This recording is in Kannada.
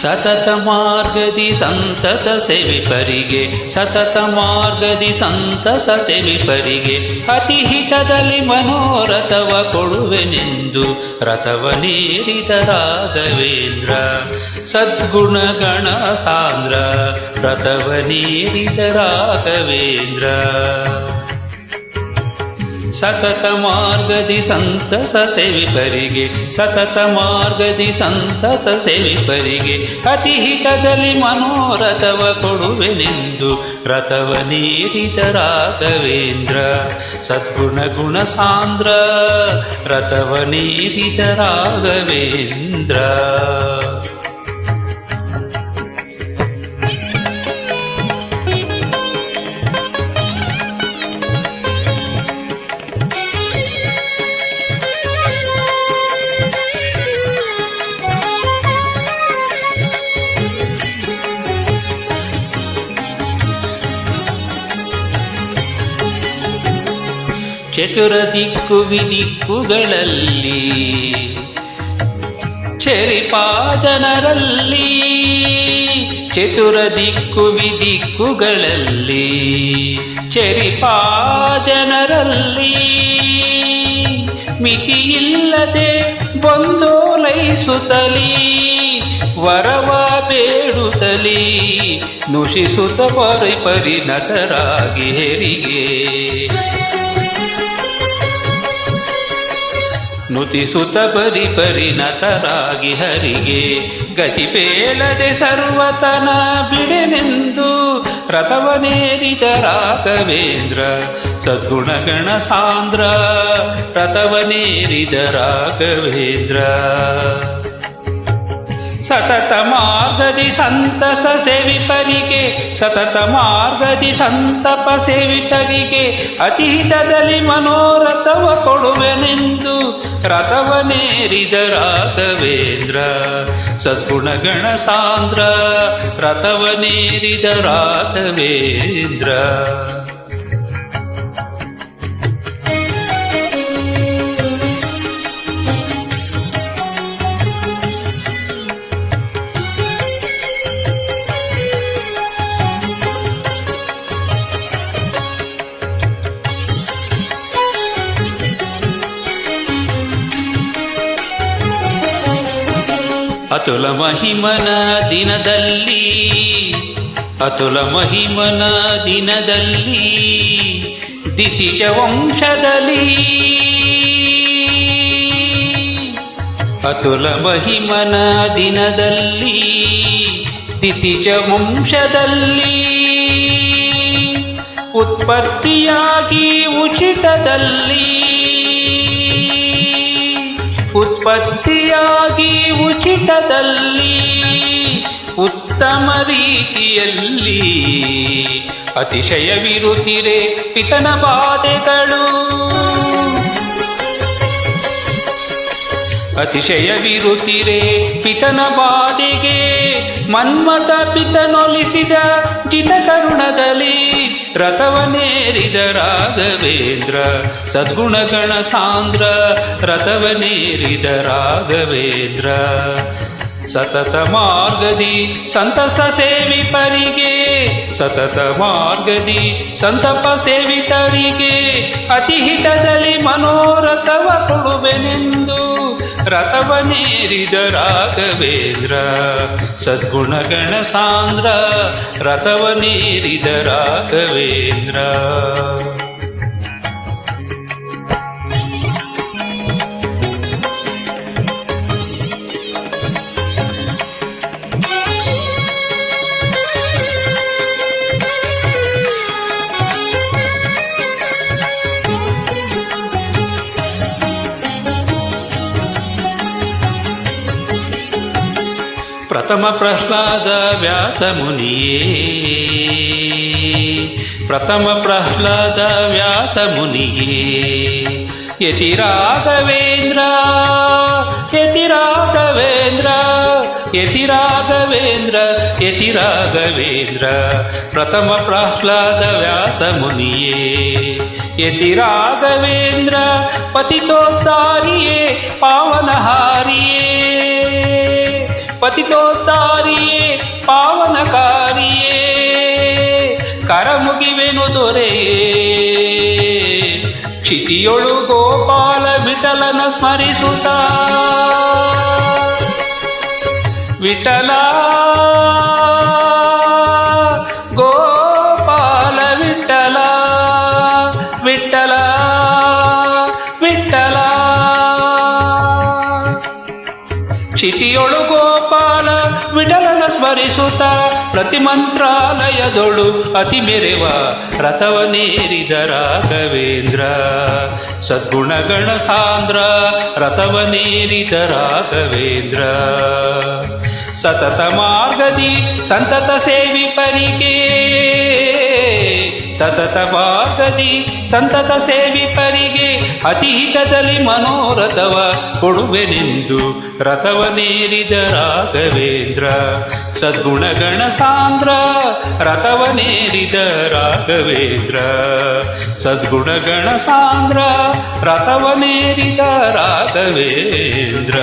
ಸತತ ಮಾರ್ಗದಿ ಸಂತತ ಸೇವಿಪರಿಗೆ, ಸತತ ಮಾರ್ಗದಿ ಸಂತಸ ಸೇವಿಪರಿಗೆ, ಅತಿ ಹಿತದಲ್ಲಿ ಮನೋರಥವ ಕೊಡುವೆನೆಂದು ರಥವನೇರಿದ ರಾಘವೇಂದ್ರ. ಸದ್ಗುಣಗಣ ಸಾಂದ್ರ ರಥವನೇರಿದ ರಾಘವೇಂದ್ರ. ಸತತ ಮಾರ್ಗದಿ ಸಂತಸ ಸೇವಿಪರಿಗೆ, ಸತತ ಮಾರ್ಗದಿ ಸಂತಸ ಸೇವಿಪರಿಗೆ, ಅತಿ ಹಿತದಲ್ಲಿ ಮನೋರಥವ ಕೊಡುವೆನೆಂದು ರಥವನೇರಿದ ರಾಘವೇಂದ್ರ. ಸದ್ಗುಣ ಗುಣ ಸಾಂದ್ರ ರಥವನೇರಿದ ರಾಘವೇಂದ್ರ. ಚತುರ ದಿಕ್ಕು ವಿದಿಕ್ಕುಗಳಲ್ಲಿ ಚರಿಪಾ ಜನರಲ್ಲಿ, ಚತುರ ದಿಕ್ಕು ವಿದಿಕ್ಕುಗಳಲ್ಲಿ ಚರಿಪಾ ಜನರಲ್ಲಿ, ಮಿತಿಯಿಲ್ಲದೆ ಬಂದೋಲೈಸುತ್ತಲೀ ವರವ ಬೇಡುತ್ತಲೀ, ನುಷಿಸುತ್ತ ಪರಿಪರಿಣತರಾಗಿ ಹೆರಿಗೆ, ನುತಿಸುತ್ತ ಪರಿಪರಿಣತರಾಗಿ ಹರಿಗೆ. ಗತಿ ಬೇಳದೆ ಸರ್ವತನ ಬಿಡೆನೆಂದು ರಥವನೇರಿದ ರಾಘವೇಂದ್ರ. ಸದ್ಗುಣಗಣ ಸಾಂದ್ರ ರಥವನೇರಿದ ರಾಘವೇಂದ್ರ. ಸತತ ಮಾರ್ಗದಿ ಸಂತಸ ಸೇವಿಪರಿಗೆ, ಸತತ ಮಾರ್ಗದಿ ಸಂತಪ ಸೇವಿತರಿಗೆ, ಅತಿ ಹಿತದಲ್ಲಿ ಮನೋರಥವ ಕೊಡುವೆನೆಂದು ರಥವನೇರಿದ ರಾಘವೇಂದ್ರ. ಸದ್ಗುಣಗಣ ಸಾಂದ್ರ ರಥವನೇರಿದ ರಾಘವೇಂದ್ರ. ಅತುಲ ಮಹಿಮನ ದಿನದಲ್ಲಿ, ಅತುಲ ಮಹಿಮನ ದಿನದಲ್ಲಿ, ದಿತಿಜ ವಂಶದಲ್ಲಿ, ಅತುಲ ಮಹಿಮನ ದಿನದಲ್ಲಿ ದಿತಿಜ ವಂಶದಲ್ಲಿ, ಉತ್ಪತ್ತಿಯಾಗಿ ಉಚಿತದಲ್ಲಿ, ಉತ್ಪತ್ತಿಯಾಗಿ ಉಚಿತದಲ್ಲಿ, ಉತ್ತಮ ರೀತಿಯಲ್ಲಿ ಅತಿಶಯವಿರುತ್ತಿರೆ ಪಿತನ ಬಾಧೆಗಳು, ಅತಿಶಯವಿರುತ್ತಿರೆ ಪಿತನ ಬಾಧೆಗೆ, ಮನ್ಮಥ ಪಿತನೊಲಿಸಿದ ಜಿತ ಕರುಣದಲ್ಲಿ ರಥವನೇರಿದ ರಾಘವೇಂದ್ರ. ಸದ್ಗುಣಗಣ ಸಾಂದ್ರ ರಥವನೇರಿದ ರಾಘವೇಂದ್ರ. ಸತತ ಮಾರ್ಗದಿ ಸಂತಸ ಸೇವಿಪರಿಗೆ, ಸತತ ಮಾರ್ಗದಿ ಸಂತಪ ಸೇವಿತರಿಗೆ, ಅತಿ ಹಿತದಲ್ಲಿ ಮನೋರಥವ ಕೊಡುವೆನೆಂದು ರಥವನೇರಿದ ರಾಘವೇಂದ್ರ. ಸದ್ಗುಣಗಣ ಸಾಂದ್ರ ರಥವನೇರಿದ ರಾಘವೇಂದ್ರ. ಪ್ರಥಮ ಪ್ರಹ್ಲಾದ ವ್ಯಾಸ ಮುನಿಯೇ, ಪ್ರಥಮ ಪ್ರಹ್ಲಾದ ವ್ಯಾಸ ಮುನಿಯೇ, ಯತಿ ರಾಘವೇಂದ್ರ ಯತಿ ರಾಘವೇಂದ್ರ ಯತಿ ರಾಘವೇಂದ್ರ ಯತಿ ರಾಘವೇಂದ್ರ, ಪ್ರಥಮ ಪ್ರಹ್ಲಾದ ವ್ಯಾಸ ಮುನಿಯೇ, ಯತಿ ರಾಘವೇಂದ್ರ ಪತಿತೋದ್ಧಾರಿಯೇ ಪಾವನಹಾರಿಯೇ, ಪತಿತೋದ್ಧಾರಿಯೇ ಪಾವನಕಾರಿಯೇ, ಕರಮುಗಿವೆನು ದೊರೆಯೇ, ಕ್ಷಿತಿಯೊಳು ಗೋಪಾಲ ವಿಠಲನ ಸ್ಮರಿಸುತ್ತ, ವಿಠಲ ಗೋಪಾಲ ವಿಠಲ ವಿಠಲ ವಿಠಲ, ಕ್ಷಿತಿಯೊಳು ಗೋಪಾಲ ವಿಠಲನ ಸ್ಮರಿಸುತ್ತ, ಪ್ರತಿ ಮಂತ್ರಾಲಯದೊಳು ಅತಿ ಮೆರೆವ ರಥವನೇರಿದ ರಾಘವೇಂದ್ರ, ಸದ್ಗುಣಗಣ ಸಾಂದ್ರ ರಥವನೇರಿದ ರಾಘವೇಂದ್ರ, ಸತತ ಮಾರ್ಗದಿ ಸಂತತ ಸೇವಿಪರಿಗೆ, ಸತತ ಮಾರ್ಗದಿ ಸಂತತ ಸೇವಿಪರಿಗೆ, ಅತೀತದಲ್ಲಿ ಮನೋರಥವ ಕೊಡುವೆನೆಂದು ರಥವನೇರಿದ ರಾಘವೇಂದ್ರ, ಸದ್ಗುಣಗಣ ಸಾಂದ್ರ ರಥವನೇರಿದ ರಾಘವೇಂದ್ರ, ಸದ್ಗುಣಗಣ ಸಾಂದ್ರ ರಥವನೇರಿದ ರಾಘವೇಂದ್ರ.